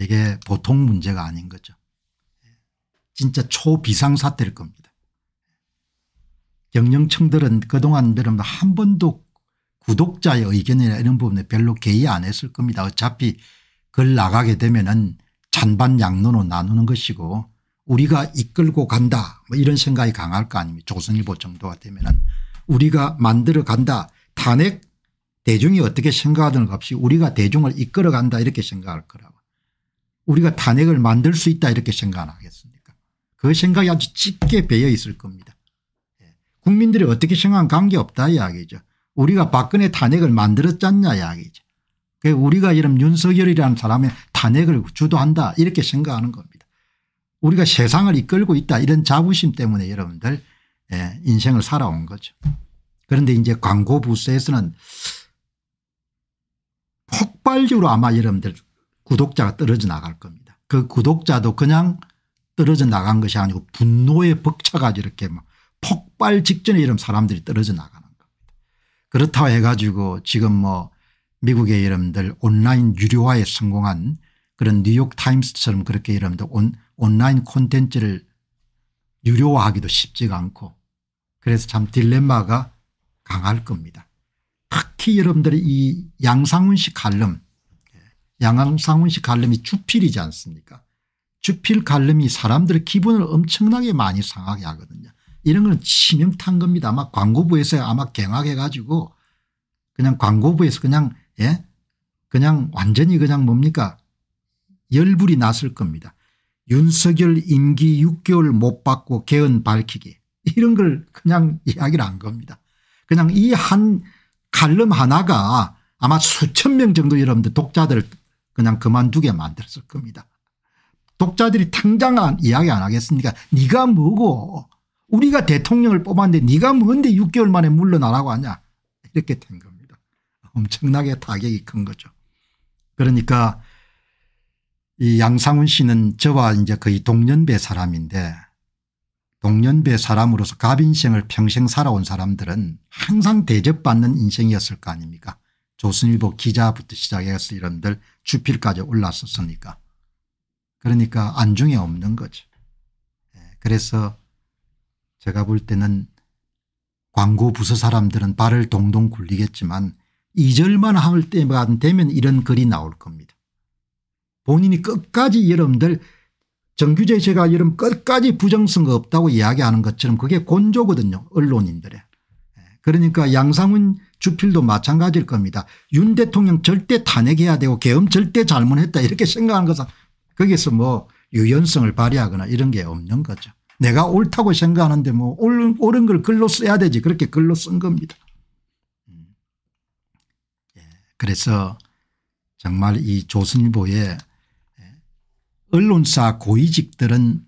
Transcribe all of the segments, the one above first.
이게 보통 문제가 아닌 거죠. 진짜 초비상사태일 겁니다. 경영층들은 그동안 한 번도 구독자의 의견이나 이런 부분에 별로 개의 안 했을 겁니다. 어차피 글 나가게 되면은 찬반 양론으로 나누는 것이고 우리가 이끌고 간다 뭐 이런 생각이 강할 거 아닙니까. 조선일보 정도가 되면은 우리가 만들어 간다. 탄핵 대중이 어떻게 생각하든 없이 우리가 대중을 이끌어 간다 이렇게 생각할 거라고. 우리가 탄핵을 만들 수 있다 이렇게 생각 안 하겠습니까. 그 생각이 아주 짙게 배어 있을 겁니다. 국민들이 어떻게 생각하면 관계없다 이야기죠. 우리가 박근혜 탄핵을 만들었잖냐 이야기죠. 우리가 이런 윤석열이라는 사람의 탄핵을 주도한다 이렇게 생각하는 겁니다. 우리가 세상을 이끌고 있다 이런 자부심 때문에 여러분들 인생을 살아온 거죠. 그런데 이제 광고 부스에서는 폭발적으로 아마 여러분들 구독자가 떨어져 나갈 겁니다. 그 구독자도 그냥 떨어져 나간 것이 아니고 분노에 벅차가지고 이렇게 막 폭발 직전에 이런 사람들이 떨어져 나가는 겁니다. 그렇다고 해가지고 지금 뭐 미국의 여러분들 온라인 유료화에 성공한 그런 뉴욕타임스처럼 그렇게 여러분들 온라인 콘텐츠를 유료화하기도 쉽지가 않고 그래서 참 딜레마가 강할 겁니다. 특히 여러분들이 이 양상훈 씨 칼럼 양상훈 씨 칼럼이 주필이지 않습니까. 주필 칼럼이 사람들의 기분을 엄청나게 많이 상하게 하거든요. 이런 건 치명타인 겁니다. 아마 광고부에서 아마 경악해 가지고 그냥 광고부에서 그냥 그냥 완전히 그냥 뭡니까 열불이 났을 겁니다. 윤석열 임기 6개월 못 받고 개헌 밝히기 이런 걸 그냥 이야기를 한 겁니다. 그냥 이 한 칼럼 하나가 아마 수천 명 정도 여러분들 독자들 그냥 그만두게 만들었을 겁니다. 독자들이 당장 이야기 안 하겠습니까. 네가 뭐고 우리가 대통령을 뽑았는데 네가 뭔데 6개월 만에 물러나라고 하냐 이렇게 된 겁니다. 엄청나게 타격이 큰 거죠. 그러니까 이 양상훈 씨는 저와 이제 거의 동년배 사람인데 동년배 사람으로서 갑인생을 평생 살아온 사람들은 항상 대접받는 인생이었을 거 아닙니까. 조선일보 기자부터 시작해서 이런들 주필까지 올랐었으니까. 그러니까 안중에 없는 거죠. 그래서 제가 볼 때는 광고 부서 사람들은 발을 동동 굴리겠지만 2절만 할 때만 되면 이런 글이 나올 겁니다. 본인이 끝까지 여러분들 정규재 씨가 여러분 끝까지 부정선거 없다고 이야기하는 것처럼 그게 곤조거든요. 언론인들의. 그러니까 양상훈 주필도 마찬가지일 겁니다. 윤 대통령 절대 탄핵해야 되고 계엄 절대 잘못했다 이렇게 생각하는 것은 거기서 뭐 유연성을 발휘하거나 이런 게 없는 거죠. 내가 옳다고 생각하는데 뭐 옳은 걸 글로 써야 되지 그렇게 글로 쓴 겁니다. 그래서 정말 이 조선일보의 언론사 고위직들은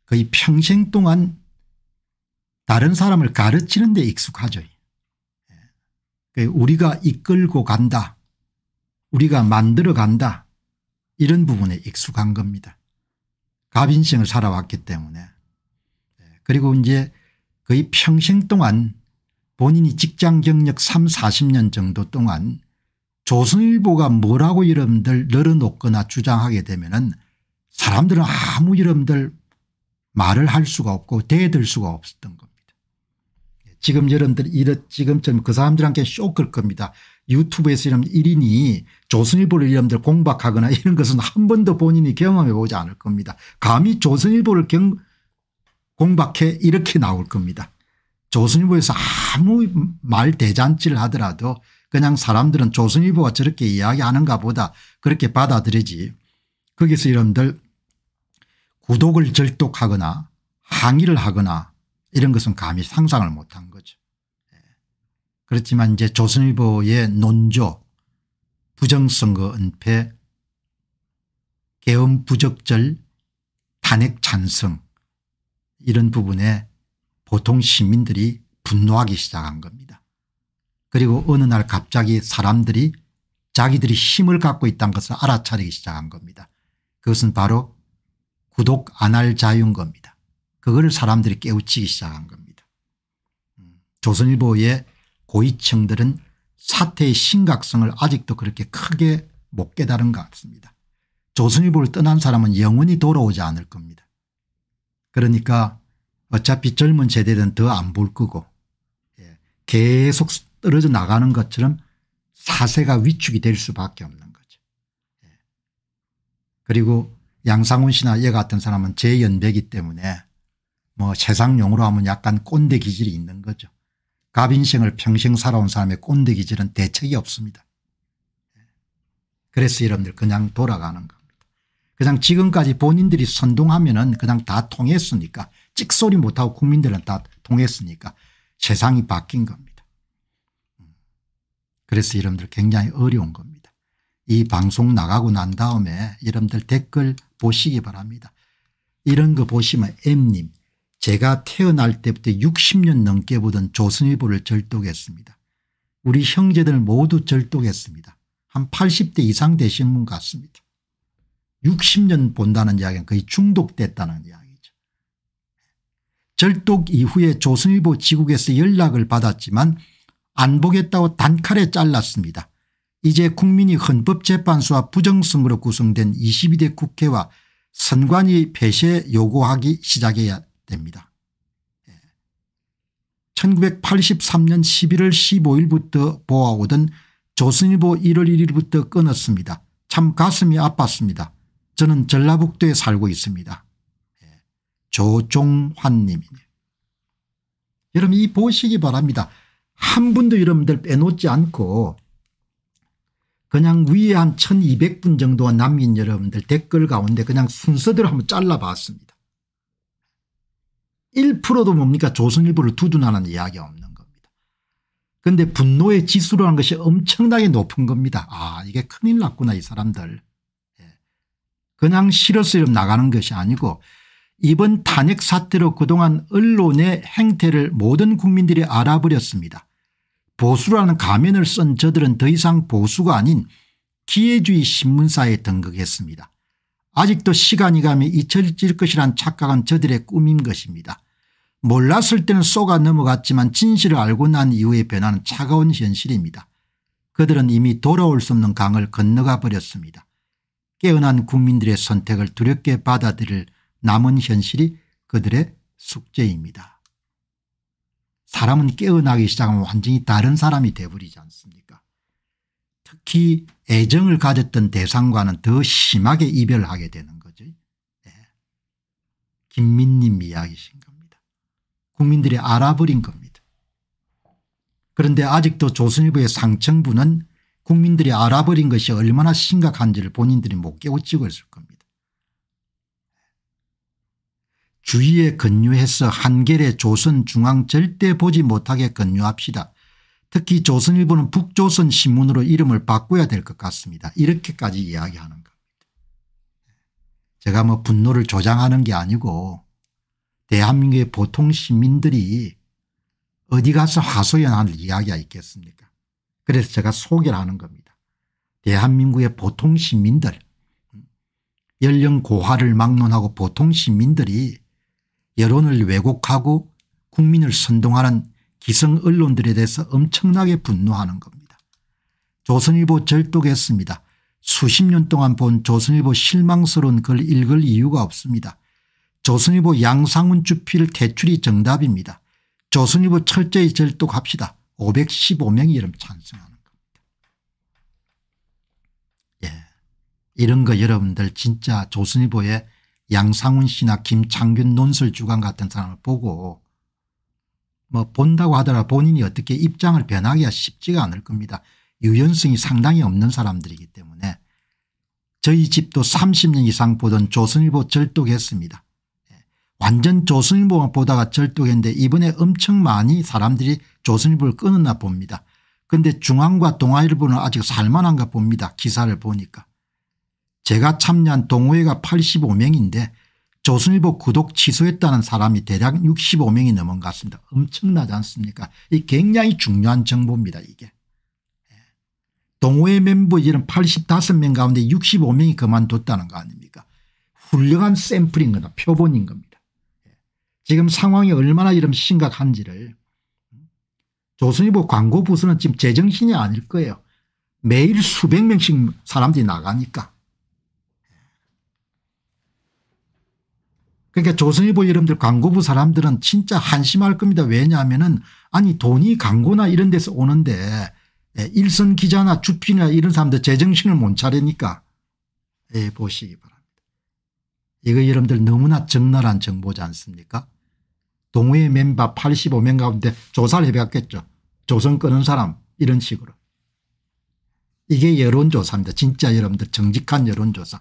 거의 평생 동안 다른 사람을 가르치는 데 익숙하죠. 우리가 이끌고 간다. 우리가 만들어 간다. 이런 부분에 익숙한 겁니다. 갑인생을 살아왔기 때문에. 그리고 이제 거의 평생 동안 본인이 직장 경력 30-40년 정도 동안 조선일보가 뭐라고 여러분들 늘어놓거나 주장하게 되면은 사람들은 아무 여러분들 말을 할 수가 없고 대들 수가 없었던 겁니다. 지금 여러분들 지금처럼 그 사람들한테 쇼크일 겁니다. 유튜브에서 이런 1인이 조선일보를 여러분들 공박하거나 이런 것은 한 번도 본인이 경험해 보지 않을 겁니다. 감히 조선일보를 공박해 이렇게 나올 겁니다. 조선일보에서 아무 말 대잔치를 하더라도 그냥 사람들은 조선일보가 저렇게 이야기하는가 보다 그렇게 받아들이지 거기서 여러분들 구독을 절독하거나 항의를 하거나 이런 것은 감히 상상을 못한 거죠. 그렇지만 이제 조선일보의 논조 부정선거 은폐 계엄 부적절 탄핵 찬성 이런 부분에 보통 시민들이 분노하기 시작한 겁니다. 그리고 어느 날 갑자기 사람들이 자기들이 힘을 갖고 있다는 것을 알아차리기 시작한 겁니다. 그것은 바로 구독 안 할 자유인 겁니다. 그거를 사람들이 깨우치기 시작한 겁니다. 조선일보의 고위층들은 사태의 심각성을 아직도 그렇게 크게 못 깨달은 것 같습니다. 조선일보를 떠난 사람은 영원히 돌아오지 않을 겁니다. 그러니까 어차피 젊은 세대는 더 안 볼 거고 계속 떨어져 나가는 것처럼 사세가 위축이 될 수밖에 없는 거죠. 그리고 양상훈 씨나 얘 같은 사람은 제 연배이기 때문에 뭐 세상 용어로 하면 약간 꼰대 기질이 있는 거죠. 갑인생을 평생 살아온 사람의 꼰대 기질은 대책이 없습니다. 그래서 여러분들 그냥 돌아가는 겁니다. 그냥 지금까지 본인들이 선동하면은 그냥 다 통했으니까 찍소리 못하고 국민들은 다 통했으니까 세상이 바뀐 겁니다. 그래서 여러분들 굉장히 어려운 겁니다. 이 방송 나가고 난 다음에 여러분들 댓글 보시기 바랍니다. 이런 거 보시면 M님 제가 태어날 때부터 60년 넘게 보던 조선일보를 절독했습니다. 우리 형제들 모두 절독했습니다. 한 80대 이상 되신 분 같습니다. 60년 본다는 이야기는 거의 중독됐다는 이야기죠. 절독 이후에 조선일보 지국에서 연락을 받았지만 안 보겠다고 단칼에 잘랐습니다. 이제 국민이 헌법재판소와 부정선거로 구성된 22대 국회와 선관위 폐쇄 요구하기 시작해야 됩니다. 1983년 11월 15일부터 보아오던 조선일보 1월 1일부터 끊었습니다. 참 가슴이 아팠습니다. 저는 전라북도에 살고 있습니다. 조종환님이네요. 여러분 이 보시기 바랍니다. 한 분도 여러분들 빼놓지 않고 그냥 위에 한 1200분 정도가 남긴 여러분들 댓글 가운데 그냥 순서대로 한번 잘라봤습니다. 1%도 뭡니까 조선일보를 두둔하는 이야기가 없는 겁니다. 그런데 분노의 지수라는 것이 엄청나게 높은 겁니다. 아 이게 큰일 났구나 이 사람들. 그냥 싫어서 나가는 것이 아니고 이번 탄핵 사태로 그동안 언론의 행태를 모든 국민들이 알아버렸습니다. 보수라는 가면을 쓴 저들은 더 이상 보수가 아닌 기회주의 신문사에 등극했습니다. 아직도 시간이 가면 잊혀질 것이란 착각은 저들의 꿈인 것입니다. 몰랐을 때는 쏘가 넘어갔지만 진실을 알고 난 이후의 변화는 차가운 현실입니다. 그들은 이미 돌아올 수 없는 강을 건너가 버렸습니다. 깨어난 국민들의 선택을 두렵게 받아들일 남은 현실이 그들의 숙제입니다. 사람은 깨어나기 시작하면 완전히 다른 사람이 돼버리지 않습니까? 특히 애정을 가졌던 대상과는 더 심하게 이별하게 되는 거죠. 네. 김민님 이야기신 겁니다. 국민들이 알아버린 겁니다. 그런데 아직도 조선일보의 상층부는 국민들이 알아버린 것이 얼마나 심각한지를 본인들이 못 깨우치고 있을 겁니다. 주위에 건유해서 한겨레 조선 중앙 절대 보지 못하게 건유합시다. 특히 조선일보는 북조선 신문으로 이름을 바꿔야 될 것 같습니다. 이렇게까지 이야기하는 겁니다. 제가 뭐 분노를 조장하는 게 아니고 대한민국의 보통 시민들이 어디 가서 하소연할 이야기가 있겠습니까? 그래서 제가 소개를 하는 겁니다. 대한민국의 보통 시민들 연령 고하를 막론하고 보통 시민들이 여론을 왜곡하고 국민을 선동하는 기성 언론들에 대해서 엄청나게 분노하는 겁니다. 조선일보 절독했습니다. 수십 년 동안 본 조선일보 실망스러운 글 읽을 이유가 없습니다. 조선일보 양상훈 주필 퇴출이 정답입니다. 조선일보 철저히 절독합시다. 515명이 이름 찬성하는 겁니다. 예. 이런 거 여러분들 진짜 조선일보의 양상훈 씨나 김창균 논설 주간 같은 사람을 보고 뭐 본다고 하더라도 본인이 어떻게 입장을 변하기가 쉽지가 않을 겁니다. 유연성이 상당히 없는 사람들이기 때문에 저희 집도 30년 이상 보던 조선일보 절독했습니다. 완전 조선일보만 보다가 절독했는데 이번에 엄청 많이 사람들이 조선일보를 끊었나 봅니다. 그런데 중앙과 동아일보는 아직 살만한가 봅니다. 기사를 보니까. 제가 참여한 동호회가 85명인데 조선일보 구독 취소했다는 사람이 대략 65명이 넘은 것 같습니다. 엄청나지 않습니까? 이 굉장히 중요한 정보입니다. 이게. 동호회 멤버 이런 85명 가운데 65명이 그만뒀다는 거 아닙니까? 훌륭한 샘플인 거다. 표본인 겁니다. 지금 상황이 얼마나 이런 심각한지를 조선일보 광고부서는 지금 제정신이 아닐 거예요. 매일 수백 명씩 사람들이 나가니까. 그러니까 조선일보 여러분들 광고부 사람들은 진짜 한심할 겁니다. 왜냐하면은 아니 돈이 광고나 이런 데서 오는데 일선 기자나 주필이나 이런 사람들 제정신을 못 차리니까 보시기 바랍니다. 이거 여러분들 너무나 적나라한 정보지 않습니까? 동호회 멤버 85명 가운데 조사를 해봤겠죠. 조선 끄는 사람 이런 식으로. 이게 여론조사입니다. 진짜 여러분들 정직한 여론조사.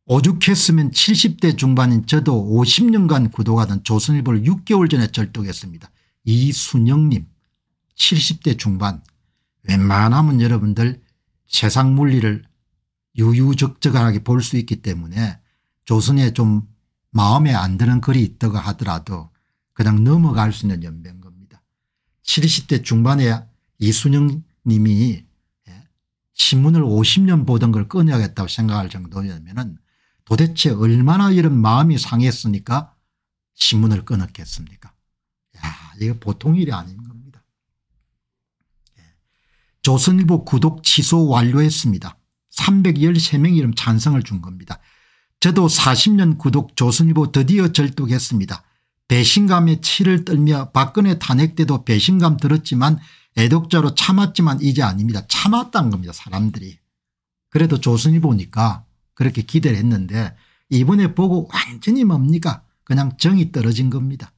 오죽했으면 70대 중반인 저도 50년간 구독하던 조선일보를 6개월 전에 절독했습니다. 이순영님 70대 중반. 웬만하면 여러분들 세상 물리를 유유적적하게 볼 수 있기 때문에 조선에 좀 마음에 안 드는 글이 있다고 하더라도 그냥 넘어갈 수 있는 연배인 겁니다. 70대 중반에 이순영 님이 신문을 50년 보던 걸 끊어야겠다고 생각할 정도면 도대체 얼마나 이런 마음이 상했으니까 신문을 끊었겠습니까? 이거 보통 일이 아닌 겁니다. 조선일보 구독 취소 완료했습니다. 313명이 이름 찬성을 준 겁니다. 저도 40년 구독 조선일보 드디어 절독했습니다. 배신감에 치를 떨며 박근혜 탄핵 때도 배신감 들었지만 애독자로 참았지만 이제 아닙니다. 참았다는 겁니다. 사람들이. 그래도 조선일보니까 그렇게 기대를 했는데 이번에 보고 완전히 뭡니까? 그냥 정이 떨어진 겁니다.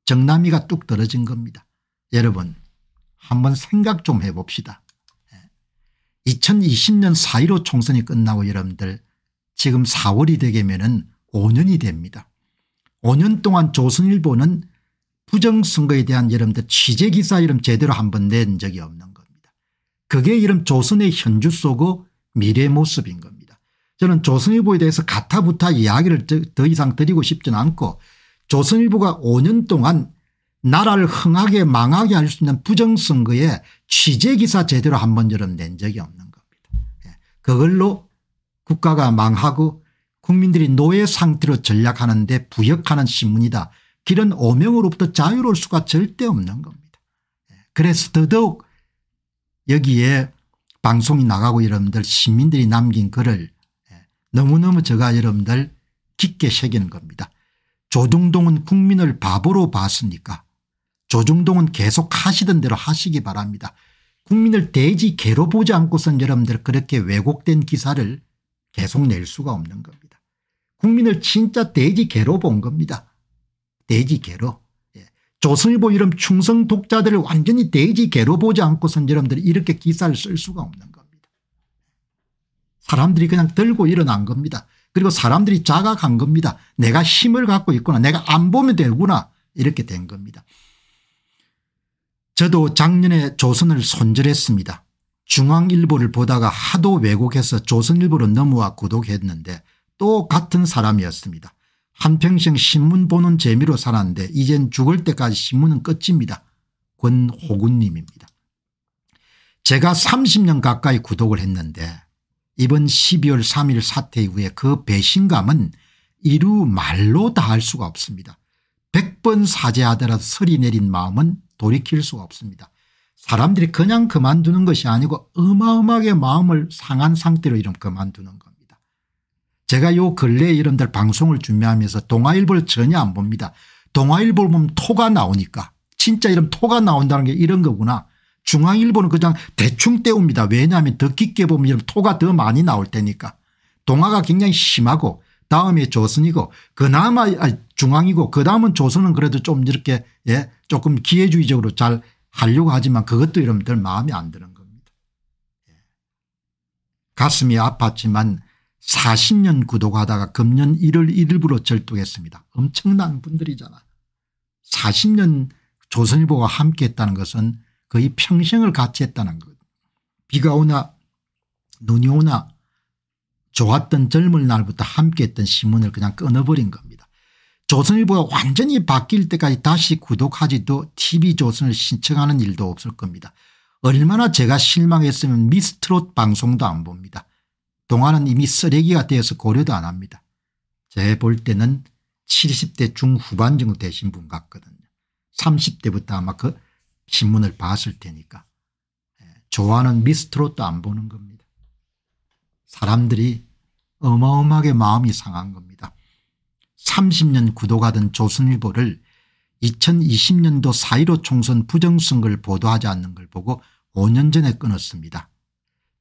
정남이가 뚝 떨어진 겁니다. 여러분 한번 생각 좀 해봅시다. 2020년 4.15 총선이 끝나고 여러분들 지금 4월이 되게면은 5년이 됩니다. 5년 동안 조선일보는 부정선거에 대한 여러분들 취재기사 이름 제대로 한번 낸 적이 없는 겁니다. 그게 이런 조선의 현주 쏘고 미래 모습인 겁니다. 저는 조선일보에 대해서 가타부타 이야기를 더 이상 드리고 싶지는 않고 조선일보가 5년 동안 나라를 흥하게 망하게 할 수 있는 부정선거에 취재기사 제대로 한번 여러분 낸 적이 없는 겁니다. 그걸로 국가가 망하고 국민들이 노예 상태로 전락하는 데 부역하는 신문이다. 이런 오명으로부터 자유로울 수가 절대 없는 겁니다. 그래서 더더욱 여기에 방송이 나가고 여러분들 시민들이 남긴 글을 너무너무 제가 여러분들 깊게 새기는 겁니다. 조중동은 국민을 바보로 봤으니까 조중동은 계속 하시던 대로 하시기 바랍니다. 국민을 돼지 개로 보지 않고선 여러분들 그렇게 왜곡된 기사를 계속 낼 수가 없는 겁니다. 국민을 진짜 돼지 개로 본 겁니다. 돼지 개로. 조선일보 이런 충성 독자들을 완전히 돼지 개로 보지 않고선 여러분들이 이렇게 기사를 쓸 수가 없는 겁니다. 사람들이 그냥 들고 일어난 겁니다. 그리고 사람들이 자각한 겁니다. 내가 힘을 갖고 있구나. 내가 안 보면 되구나. 이렇게 된 겁니다. 저도 작년에 조선을 손절했습니다. 중앙일보를 보다가 하도 왜곡해서 조선일보로 넘어와 구독했는데 또 같은 사람이었습니다. 한평생 신문 보는 재미로 살았는데 이젠 죽을 때까지 신문은 끝입니다. 권호군님입니다. 제가 30년 가까이 구독을 했는데 이번 12월 3일 사태 이후에 그 배신감은 이루 말로 다 할 수가 없습니다. 100번 사죄하더라도 설이 내린 마음은 돌이킬 수가 없습니다. 사람들이 그냥 그만두는 것이 아니고 어마어마하게 마음을 상한 상태로 이런 그만두는 겁니다. 제가 요 근래에 여러분들 방송을 준비하면서 동아일보를 전혀 안 봅니다. 동아일보를 보면 토가 나오니까 진짜 이런 토가 나온다는 게 이런 거구나. 중앙일보는 그냥 대충 떼웁니다. 왜냐하면 더 깊게 보면 이런 토가 더 많이 나올 테니까. 동아가 굉장히 심하고 다음에 조선이고 그나마 중앙이고 그다음은 조선은 그래도 좀 이렇게 조금 기회주의적으로 잘 하려고 하지만 그것도 여러분들 마음에 안 드는 겁니다. 가슴이 아팠지만 40년 구독하다가 금년 1월 1일부로 절독했습니다. 엄청난 분들이잖아. 40년 조선일보와 함께했다는 것은 거의 평생을 같이 했다는 것. 비가 오나 눈이 오나 좋았던 젊은 날부터 함께했던 신문을 그냥 끊어버린 겁니다. 조선일보가 완전히 바뀔 때까지 다시 구독하지도 TV조선을 신청하는 일도 없을 겁니다. 얼마나 제가 실망했으면 미스트롯 방송도 안 봅니다. 동아는 이미 쓰레기가 되어서 고려도 안 합니다. 제 볼 때는 70대 중후반 정도 되신 분 같거든요. 30대부터 아마 그 신문을 봤을 테니까. 좋아하는 미스트롯도 안 보는 겁니다. 사람들이 어마어마하게 마음이 상한 겁니다. 30년 구독하던 조선일보를 2020년도 4.15 총선 부정선거를 보도하지 않는 걸 보고 5년 전에 끊었습니다.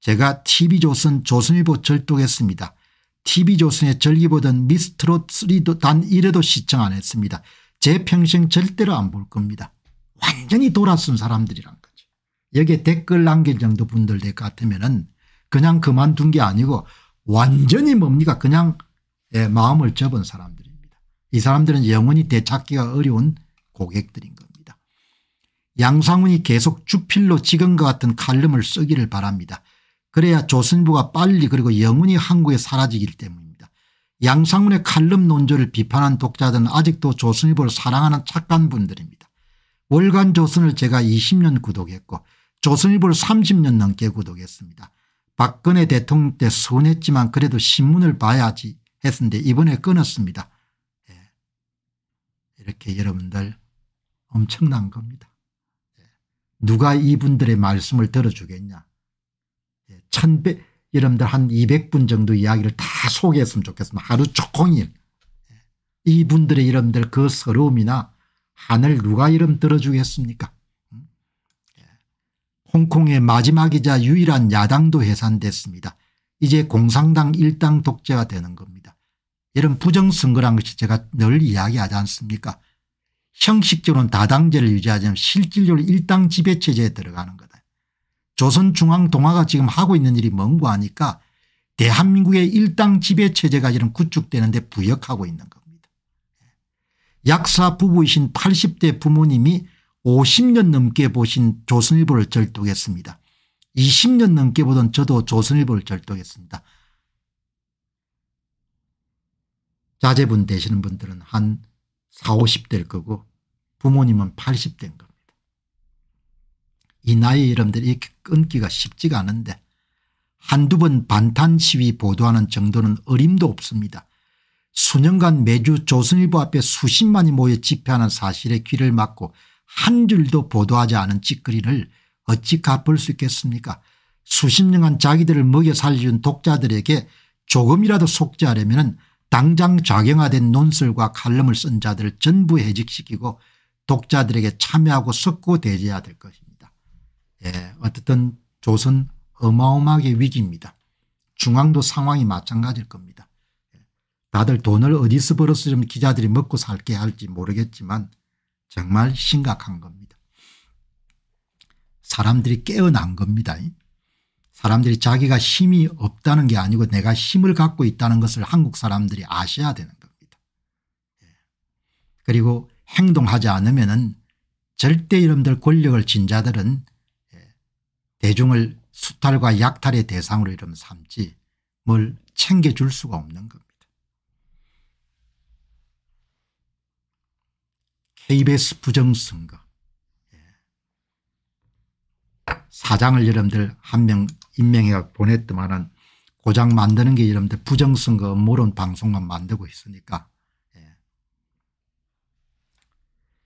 제가 TV조선 조선일보 절독했습니다. TV조선의 절기보던 미스트롯 3도 단 1회도 시청 안 했습니다. 제 평생 절대로 안 볼 겁니다. 완전히 돌아선 사람들이란 거죠. 여기에 댓글 남길 정도 분들 될 것 같으면은 그냥 그만둔 게 아니고 완전히 뭡니까 그냥 마음을 접은 사람들입니다. 이 사람들은 영원히 되찾기가 어려운 고객들인 겁니다. 양상훈이 계속 주필로 지금과 같은 칼럼을 쓰기를 바랍니다. 그래야 조선일보가 빨리 그리고 영원히 한국에 사라지기 때문입니다. 양상훈의 칼럼 논조를 비판한 독자들은 아직도 조선일보를 사랑하는 착한 분들입니다. 월간 조선을 제가 20년 구독했고 조선일보를 30년 넘게 구독했습니다. 박근혜 대통령 때 서운했지만 그래도 신문을 봐야지 했는데 이번에 끊었습니다. 이렇게 여러분들 엄청난 겁니다. 누가 이분들의 말씀을 들어주겠냐. 여러분들 한 200분 정도 이야기를 다 소개했으면 좋겠습니다. 하루 종일. 이분들의 여러분들 그 서러움이나 한을 누가 이름 들어주겠습니까. 홍콩의 마지막이자 유일한 야당도 해산됐습니다. 이제 공산당 일당 독재가 되는 겁니다. 이런 부정선거란 것이 제가 늘 이야기하지 않습니까. 형식적으로는 다당제를 유지하지만 실질적으로 일당 지배체제에 들어가는 거다. 조선중앙동아가 지금 하고 있는 일이 뭔가 하니까 대한민국의 일당 지배체제가 이런 구축되는데 부역하고 있는 겁니다. 약사 부부이신 80대 부모님이 50년 넘게 보신 조선일보를 절독했습니다. 20년 넘게 보던 저도 조선일보를 절독했습니다. 자제분 되시는 분들은 한 40, 50대일 거고 부모님은 80대인 겁니다. 이 나이에 여러분들이 이렇게 끊기가 쉽지가 않은데 한두 번 반탄 시위 보도하는 정도는 어림도 없습니다. 수년간 매주 조선일보 앞에 수십만이 모여 집회하는 사실에 귀를 막고 한 줄도 보도하지 않은 찌꺼리를 어찌 갚을 수 있겠습니까. 수십 년간 자기들을 먹여 살려준 독자들에게 조금이라도 속죄하려면 당장 작용화된 논설과 칼럼을 쓴 자들을 전부 해직시키고 독자들에게 참여하고 섞고 대제해야 될 것입니다. 어쨌든 조선 어마어마하게 위기입니다. 중앙도 상황이 마찬가지일 겁니다. 다들 돈을 어디서 벌어서 좀 기자들이 먹고 살게 할지 모르겠지만 정말 심각한 겁니다. 사람들이 깨어난 겁니다. 사람들이 자기가 힘이 없다는 게 아니고 내가 힘을 갖고 있다는 것을 한국 사람들이 아셔야 되는 겁니다. 그리고 행동하지 않으면은 절대 여러분들 권력을 쥔 자들은 대중을 수탈과 약탈의 대상으로 이러면 삼지 뭘 챙겨줄 수가 없는 겁니다. KBS 부정선거 사장을 여러분들 한 명 임명해 보냈더만은 고작 만드는 게 여러분들 부정선거 음모론 방송만 만들고 있으니까